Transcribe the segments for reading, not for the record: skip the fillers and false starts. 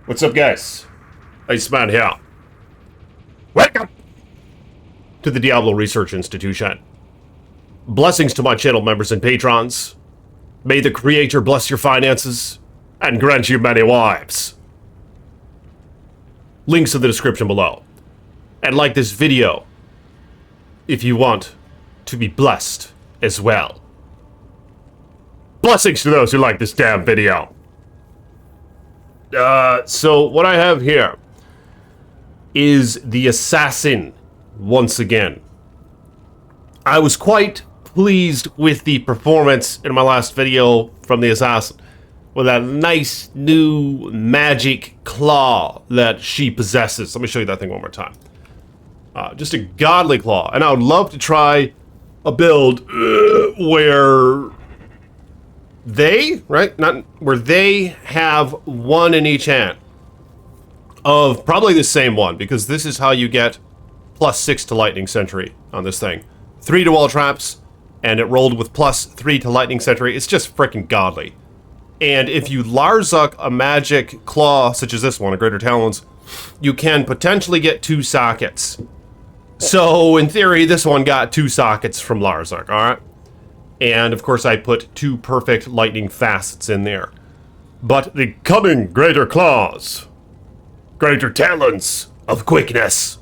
What's up, guys? Iceman here. Welcome to the Diablo Research Institution. Blessings to my channel members and patrons. May the Creator bless your finances and grant you many wives. Links in the description below. And like this video if you want to be blessed as well. Blessings to those who like this damn video. So what I have here is the Assassin once again. I was quite pleased with the performance in my last video from the Assassin, with that nice new magic claw that she possesses. Let me show you that thing one more time. Just a godly claw, and I would love to try a build where they, where they have one in each hand of probably the same one, because this is how you get +6 to Lightning Sentry on this thing. 3 to all traps, and it rolled with +3 to Lightning Sentry. It's just freaking godly. And if you Larzuk a magic claw, such as this one, a Greater Talons, you can potentially get 2 sockets. So, in theory, this one got 2 sockets from Larzuk, alright? And, of course, I put 2 perfect lightning facets in there. But the coming Greater Claws, Greater Talons of Quickness,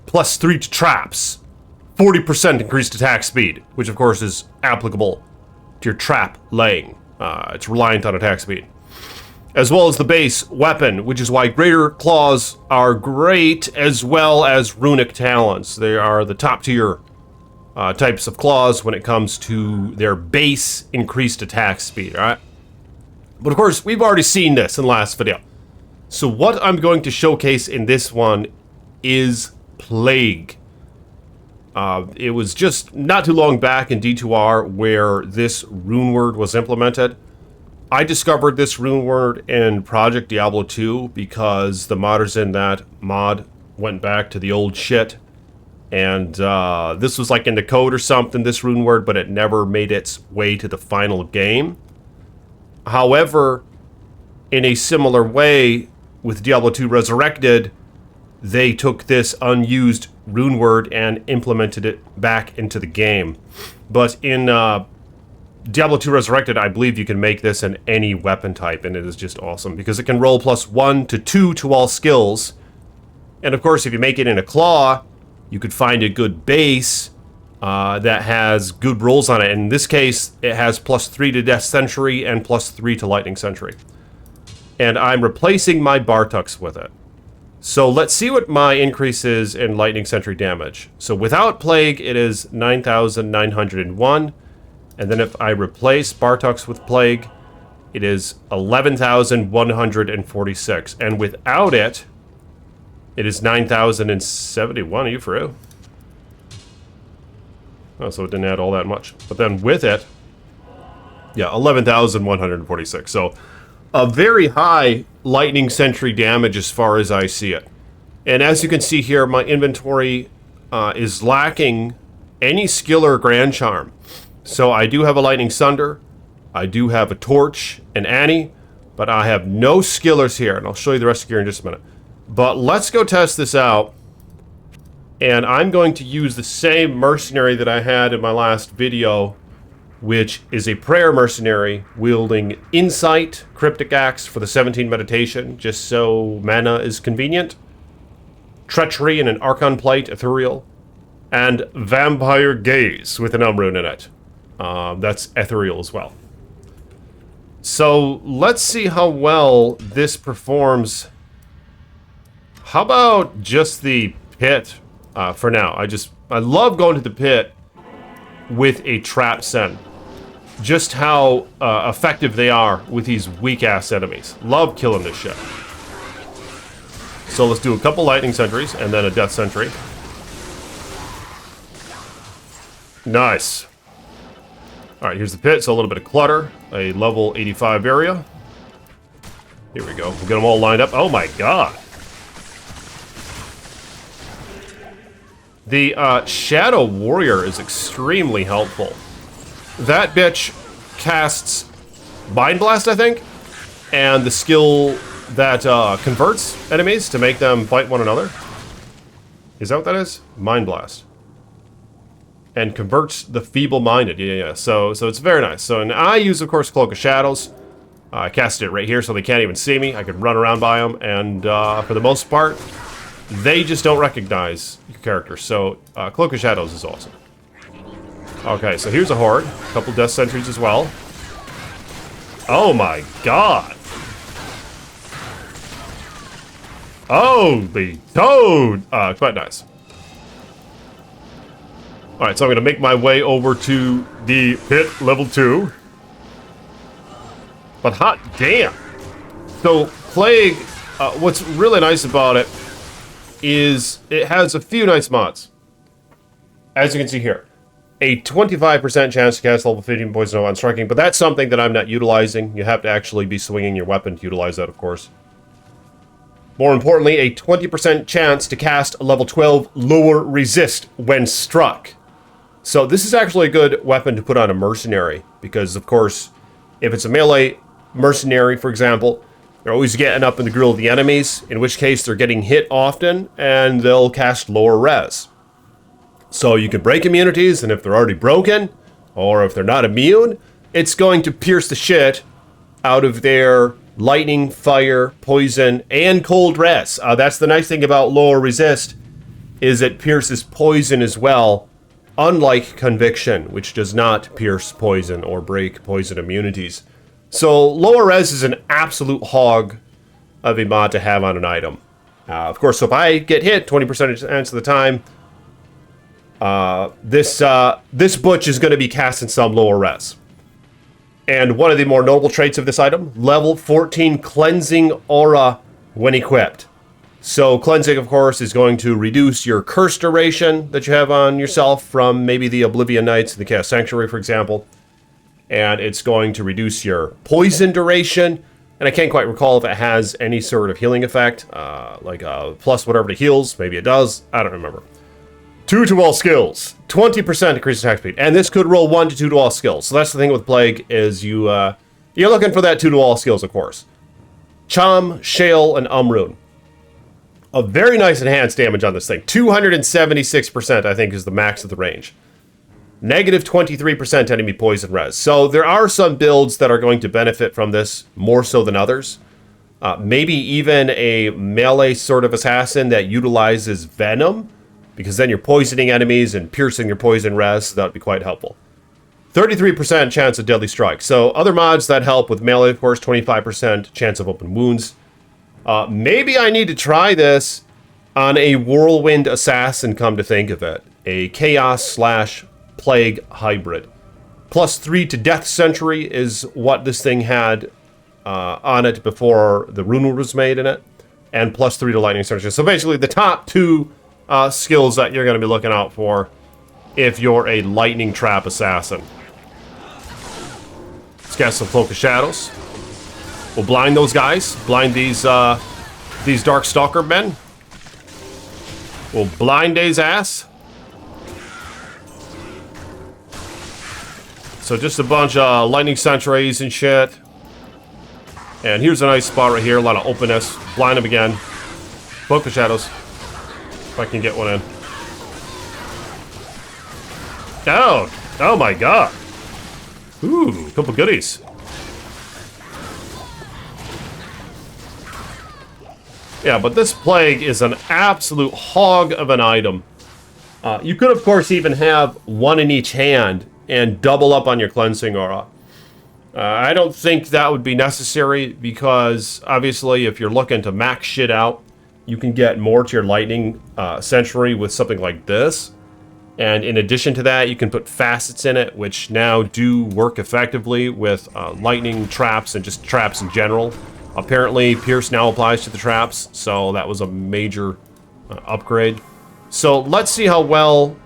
+3 to traps, 40% increased attack speed, which, of course, is applicable to your trap laying. It's reliant on attack speed. As well as the base weapon, which is why Greater Claws are great, as well as Runic Talons. They are the top tier types of claws when it comes to their base increased attack speed, alright? But of course, we've already seen this in the last video. So what I'm going to showcase in this one is Plague. It was just not too long back in D2R where this rune word was implemented. I discovered this rune word in Project Diablo 2 because the modders in that mod went back to the old shit. And this was like in the code or something, this rune word, but it never made its way to the final game. However, in a similar way, with Diablo 2 Resurrected, they took this unused rune word and implemented it back into the game. But in Diablo 2 Resurrected, I believe you can make this in any weapon type, and it is just awesome, because it can roll +1 to 2 to all skills. And of course, if you make it in a claw, you could find a good base that has good rolls on it. In this case, it has +3 to Death Sentry and +3 to Lightning Sentry. And I'm replacing my Bartux with it. So let's see what my increase is in Lightning Sentry damage. So without Plague, it is 9,901. And then if I replace Bartux with Plague, it is 11,146. And without it, it is 9,071. Are you for real? Oh, so it didn't add all that much. But then with it, yeah, 11,146. So a very high Lightning Sentry damage as far as I see it. And as you can see here, my inventory is lacking any skill or Grand Charm. So I do have a Lightning Sunder, I do have a Torch and Annie, but I have no skillers here, and I'll show you the rest of gear in just a minute. But let's go test this out, and I'm going to use the same Mercenary that I had in my last video, which is a Prayer Mercenary wielding Insight, Cryptic Axe for the 17 Meditation, just so mana is convenient, Treachery and an Archon Plate, Ethereal, and Vampire Gaze with an rune in it. That's ethereal as well. So let's see how well this performs. How about just the pit for now? I love going to the pit with a trap send. Just how effective they are with these weak ass enemies. Love killing this shit. So let's do a couple Lightning Sentries and then a Death Sentry. Nice. Alright, here's the pit, so a little bit of clutter. A level 85 area. Here we go. We'll get them all lined up. Oh my god. The Shadow Warrior is extremely helpful. That bitch casts Mind Blast, I think, and the skill that converts enemies to make them fight one another. Is that what that is? Mind Blast. And converts the feeble-minded. Yeah. So it's very nice. So, and I use, of course, Cloak of Shadows. I casted it right here so they can't even see me. I could run around by them, and for the most part, they just don't recognize your character. So, Cloak of Shadows is awesome. Okay, so here's a horde. A couple death sentries as well. Oh my god! Holy toad! Quite nice. Alright, so I'm gonna make my way over to the pit level 2. But hot damn! So, Plague, what's really nice about it is it has a few nice mods. As you can see here. A 25% chance to cast level 15 poison on striking, but that's something that I'm not utilizing. You have to actually be swinging your weapon to utilize that, of course. More importantly, a 20% chance to cast a level 12 lower resist when struck. So this is actually a good weapon to put on a mercenary, because of course, if it's a melee mercenary, for example, they're always getting up in the grill of the enemies, in which case they're getting hit often, and they'll cast lower res. So you can break immunities, and if they're already broken, or if they're not immune, it's going to pierce the shit out of their lightning, fire, poison, and cold res. That's the nice thing about lower resist, is it pierces poison as well, unlike Conviction, which does not pierce poison or break poison immunities. So lower res is an absolute hog of a mod to have on an item. Of course, so if I get hit 20% of the time, this butch is going to be casting some lower res. And one of the more notable traits of this item, level 14 Cleansing Aura when equipped. So Cleansing, of course, is going to reduce your curse duration that you have on yourself from maybe the Oblivion Knights and the Chaos Sanctuary, for example. And it's going to reduce your poison duration. And I can't quite recall if it has any sort of healing effect, like plus whatever to heals. Maybe it does. I don't remember. 2 to all skills. 20% increased attack speed. And this could roll 1 to 2 to all skills. So that's the thing with Plague, is you're looking for that 2 to all skills, of course. Cham, Shale, and Umrune. A very nice enhanced damage on this thing. 276%, I think, is the max of the range. Negative 23% enemy poison res. So there are some builds that are going to benefit from this more so than others. Maybe even a melee sort of assassin that utilizes Venom, because then you're poisoning enemies and piercing your poison res, so that would be quite helpful. 33% chance of deadly strike. So other mods that help with melee, of course, 25% chance of open wounds. Maybe I need to try this on a whirlwind assassin, come to think of it. A chaos/plague hybrid. Plus 3 to death sentry is what this thing had on it before the RUNEWORD was made in it. And plus 3 to lightning sentry. So basically the top 2 skills that you're going to be looking out for if you're a lightning trap assassin. Let's cast some Cloak of Shadows. We'll blind those guys. Blind these Dark Stalker men. We'll blind his ass. So just a bunch of lightning sentries and shit. And here's a nice spot right here. A lot of openness. Blind him again. Cloak of Shadows. If I can get one in. Oh my god. Ooh, a couple goodies. Yeah, but this Plague is an absolute hog of an item. You could, of course, even have one in each hand and double up on your Cleansing Aura. I don't think that would be necessary because, obviously, if you're looking to max shit out, you can get more to your Lightning Sentry with something like this. And in addition to that, you can put facets in it, which now do work effectively with lightning traps and just traps in general. Apparently, Pierce now applies to the traps, so that was a major upgrade. So let's see how well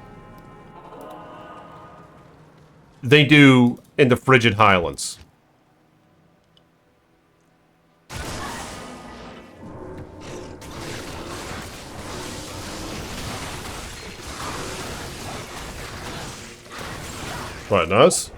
they do in the Frigid Highlands. Quite nice.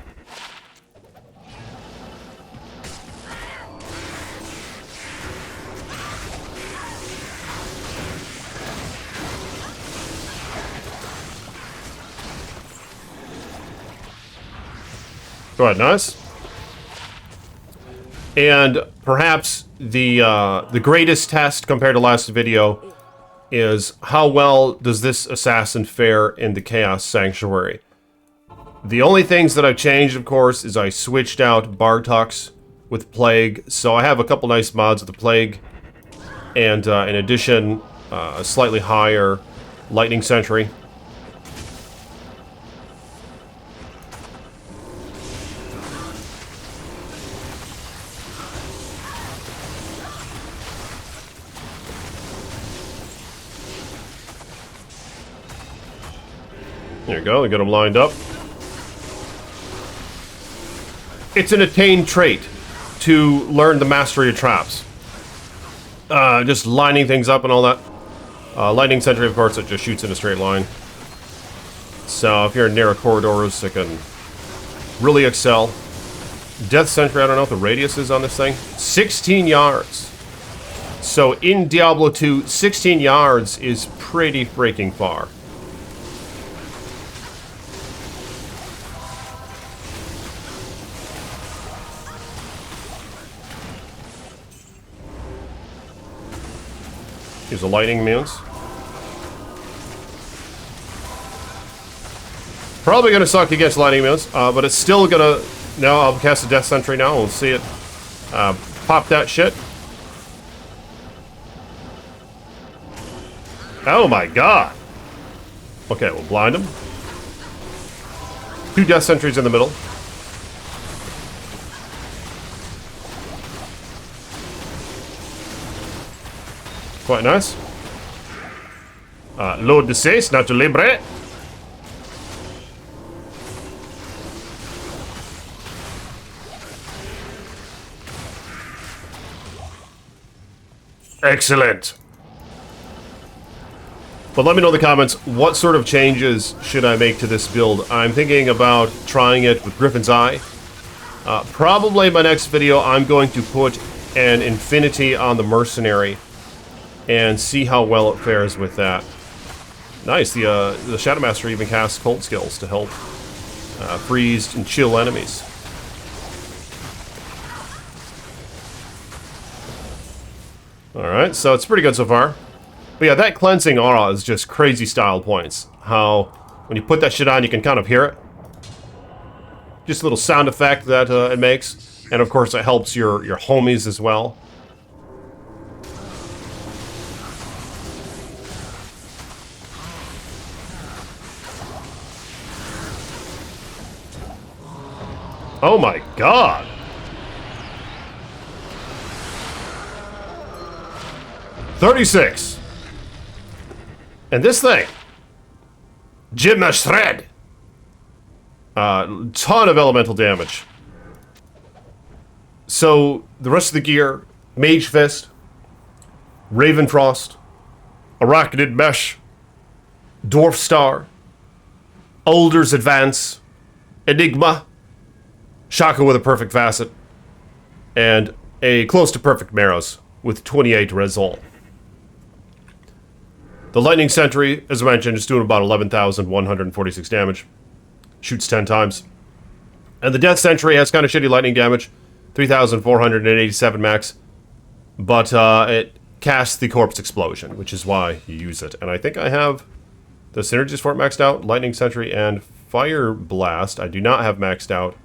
Go ahead, nice. And perhaps the greatest test compared to last video is how well does this assassin fare in the Chaos Sanctuary. The only things that I've changed, of course, is I switched out Bartox with Plague, so I have a couple nice mods of the Plague, and in addition, a slightly higher Lightning Sentry. There you go, we got them lined up. It's an attained trait to learn the mastery of traps. Just lining things up and all that. Lightning Sentry, of course, it just shoots in a straight line. So if you're in narrow corridors, it can really excel. Death Sentry, I don't know what the radius is on this thing. 16 yards. So in Diablo 2, 16 yards is pretty freaking far. Use the lightning immunes. Probably gonna suck against lightning immunes, but it's still gonna... No, I'll cast a Death Sentry now. We'll see it pop that shit. Oh my god! Okay, we'll blind him. 2 Death Sentries in the middle. Quite nice. Load the 6, Nacho Libre. Excellent. But let me know in the comments, what sort of changes should I make to this build? I'm thinking about trying it with Griffin's Eye. Probably in my next video, I'm going to put an Infinity on the Mercenary and see how well it fares with that. Nice, the Shadow Master even casts Cold Skills to help freeze and chill enemies. Alright, so it's pretty good so far. But yeah, that cleansing aura is just crazy style points. How, when you put that shit on, you can kind of hear it. Just a little sound effect that it makes. And of course, it helps your homies as well. Oh my god! $36! And this thing! Jimma Shred! Ton of elemental damage. So, the rest of the gear, Mage Fist, Ravenfrost, Arachnid Mesh, Dwarf Star, Older's Advance, Enigma, Shaka with a perfect facet, and a close to perfect Marrows with 28 Resol. The Lightning Sentry, as I mentioned, is doing about 11,146 damage. Shoots 10 times. And the Death Sentry has kind of shitty lightning damage, 3,487 max. But it casts the Corpse Explosion, which is why you use it. And I think I have the synergies for it maxed out. Lightning Sentry and Fire Blast I do not have maxed out.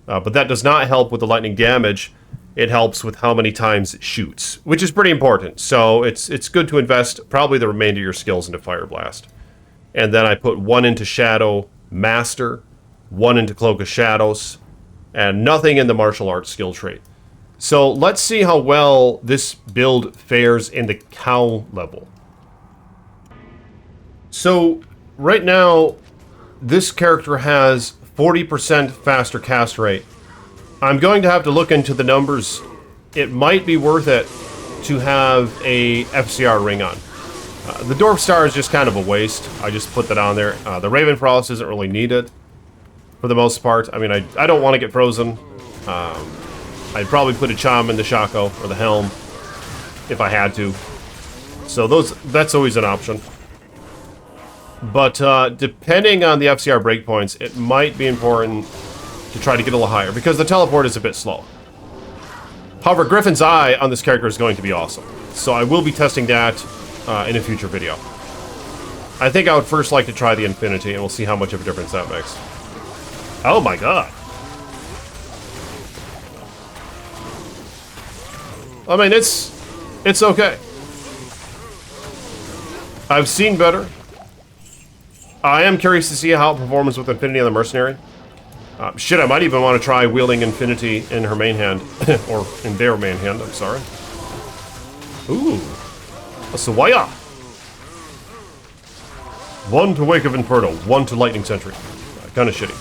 But that does not help with the lightning damage. It helps with how many times it shoots, which is pretty important. So it's good to invest probably the remainder of your skills into Fire Blast. And then I put 1 into Shadow Master, 1 into Cloak of Shadows, and nothing in the martial arts skill trait. So let's see how well this build fares in the cow level. So right now, this character has 40% faster cast rate. I'm going to have to look into the numbers. It might be worth it to have a FCR ring on. The Dwarf Star is just kind of a waste. I just put that on there. The Ravenfrost isn't really needed for the most part. I mean, I don't want to get frozen. I'd probably put a Chom in the Shako or the Helm if I had to. So that's always an option. But depending on the FCR breakpoints, it might be important to try to get a little higher, because the teleport is a bit slow. However, Griffin's Eye on this character is going to be awesome. So I will be testing that in a future video. I think I would first like to try the Infinity, and we'll see how much of a difference that makes. Oh my god. I mean, it's okay. I've seen better. I am curious to see how it performs with Infinity on the Mercenary. Shit, I might even want to try wielding Infinity in her main hand. Or in their main hand, I'm sorry. Ooh. A Sawaya. 1 to Wake of Inferno, 1 to Lightning Sentry. Kind of shitty.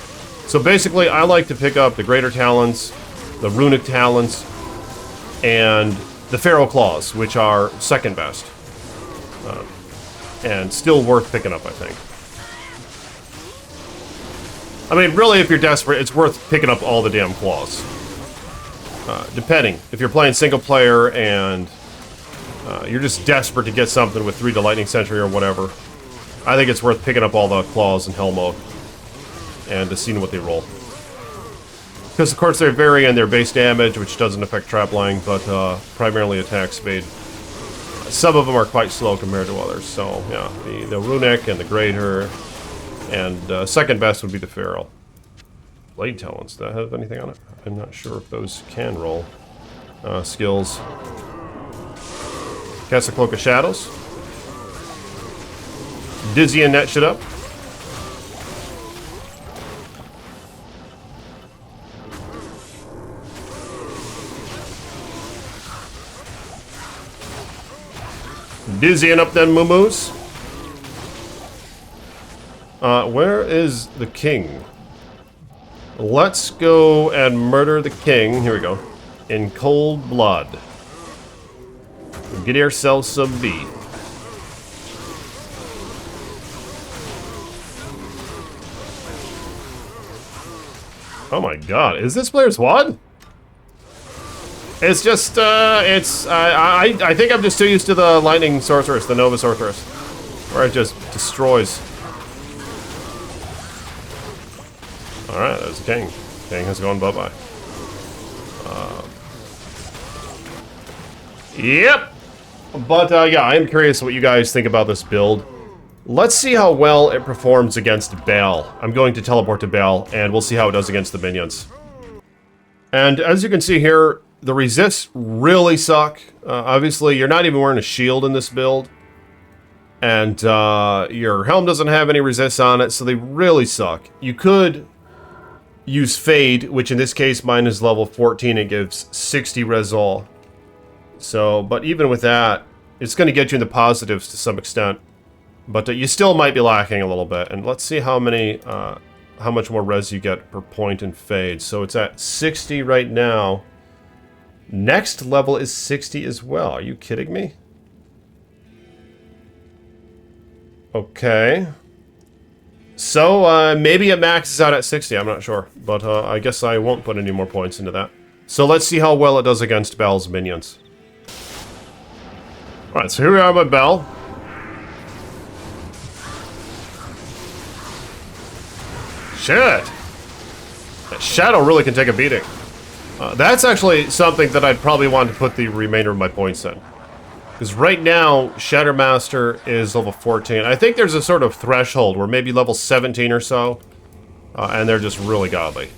So basically, I like to pick up the Greater Talons, the Runic Talons, and the Pharaoh Claws, which are second best. And still worth picking up, I think. I mean, really, if you're desperate, it's worth picking up all the damn claws. Depending. If you're playing single player and you're just desperate to get something with 3 to Lightning Sentry or whatever, I think it's worth picking up all the claws in Hell mode and seeing what they roll. Because, of course, they vary in their base damage, which doesn't affect trap line, but primarily attack speed. Some of them are quite slow compared to others, so yeah, the Runic and the Greater, and second best would be the Pharaoh. Blade Talons, does that have anything on it? I'm not sure if those can roll. Skills. Cast a Cloak of Shadows. Dizzy and that shit up. Dizzying up them moo-moos. Where is the king? Let's go and murder the king. Here we go. In cold blood. Get ourselves some beef. Oh my god, is this player's what? It's just, I think I'm just too used to the Lightning Sorceress, the Nova Sorceress, where it just destroys. Alright, there's the king. King has gone bye-bye. Yep! But, yeah, I am curious what you guys think about this build. Let's see how well it performs against Baal. I'm going to teleport to Baal, and we'll see how it does against the minions. And as you can see here, the resists really suck. Obviously, you're not even wearing a shield in this build. And your helm doesn't have any resists on it, so they really suck. You could use Fade, which in this case mine is level 14 and gives 60 res all. So, but even with that, it's going to get you in the positives to some extent. But you still might be lacking a little bit. And let's see how much more res you get per point in Fade. So it's at 60 right now. Next level is 60 as well. Are you kidding me? Okay. So, maybe it maxes out at 60, I'm not sure. But I guess I won't put any more points into that. So let's see how well it does against Baal's minions. Alright, so here we are with Baal. Shit! That Shadow really can take a beating. That's actually something that I'd probably want to put the remainder of my points in. Because right now, Shattermaster is level 14. I think there's a sort of threshold where maybe level 17 or so, and they're just really godly.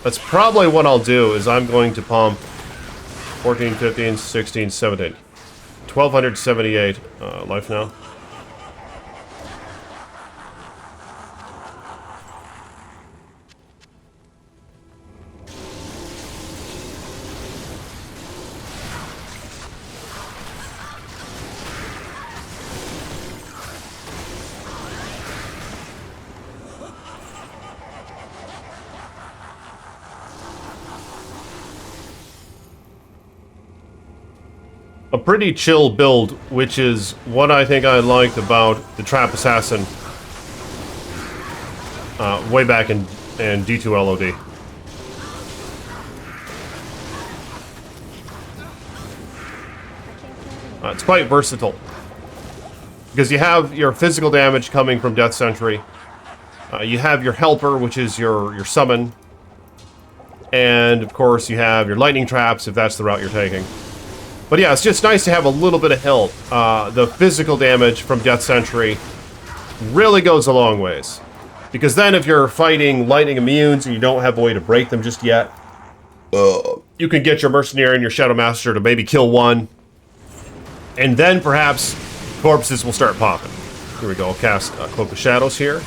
That's probably what I'll do, is I'm going to pump 14, 15, 16, 17. 1278 life now. A pretty chill build, which is what I think I liked about the Trap Assassin way back in D2 LOD. It's quite versatile. Because you have your physical damage coming from Death Sentry, You have your helper, which is your summon. And, of course, you have your lightning traps, if that's the route you're taking. But yeah, it's just nice to have a little bit of health. The physical damage from Death Sentry really goes a long ways. Because then if you're fighting lightning immunes and you don't have a way to break them just yet, you can get your Mercenary and your Shadow Master to maybe kill one. And then perhaps corpses will start popping. Here we go, I'll cast Cloak of Shadows here.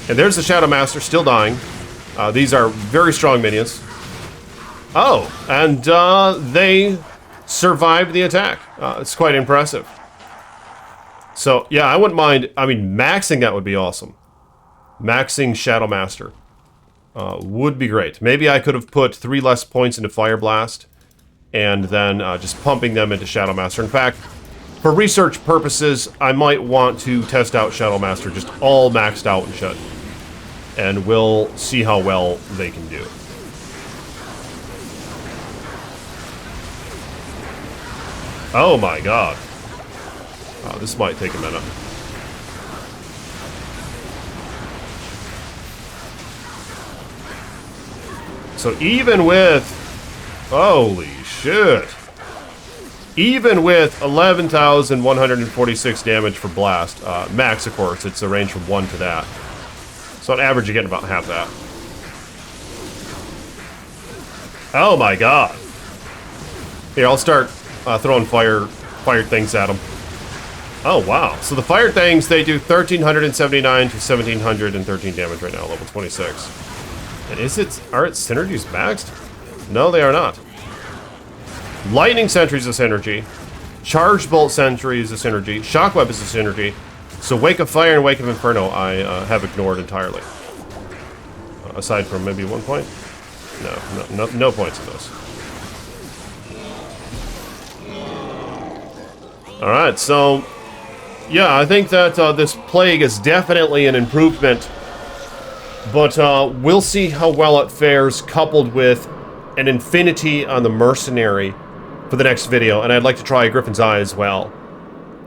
And there's the Shadow Master, still dying. These are very strong minions. Oh, and they survived the attack. It's quite impressive. So, yeah, I wouldn't mind. I mean, maxing that would be awesome. Maxing Shadow Master would be great. Maybe I could have put 3 less points into Fire Blast and then just pumping them into Shadow Master. In fact, for research purposes, I might want to test out Shadow Master just all maxed out and shit. And we'll see how well they can do. Oh my god. This might take a minute. So even with... Holy shit. Even with 11,146 damage for Blast, max, of course, it's a range from 1 to that. So on average, you're getting about half that. Oh my god. Here, I'll start throwing fire things at them. Oh wow. So the fire things, they do 1,379 to 1,713 damage right now, level 26. And are its synergies maxed? No, they are not. Lightning Sentry is a synergy. Charged Bolt Sentry is a synergy. Shockwave is a synergy. So Wake of Fire and Wake of Inferno I have ignored entirely. Aside from maybe 1 point? No points of those. Alright, so... Yeah, I think that this Plague is definitely an improvement. But we'll see how well it fares coupled with an Infinity on the Mercenary for the next video. And I'd like to try Griffin's Eye as well.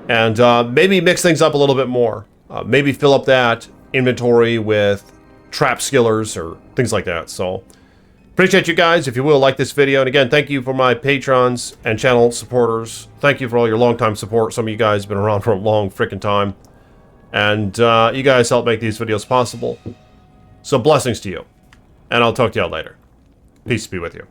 And maybe mix things up a little bit more. Maybe fill up that inventory with trap skillers or things like that. So, appreciate you guys. If you will, like this video. And again, thank you for my patrons and channel supporters. Thank you for all your long-time support. Some of you guys have been around for a long freaking time. And you guys help make these videos possible. So, blessings to you. And I'll talk to y'all later. Peace be with you.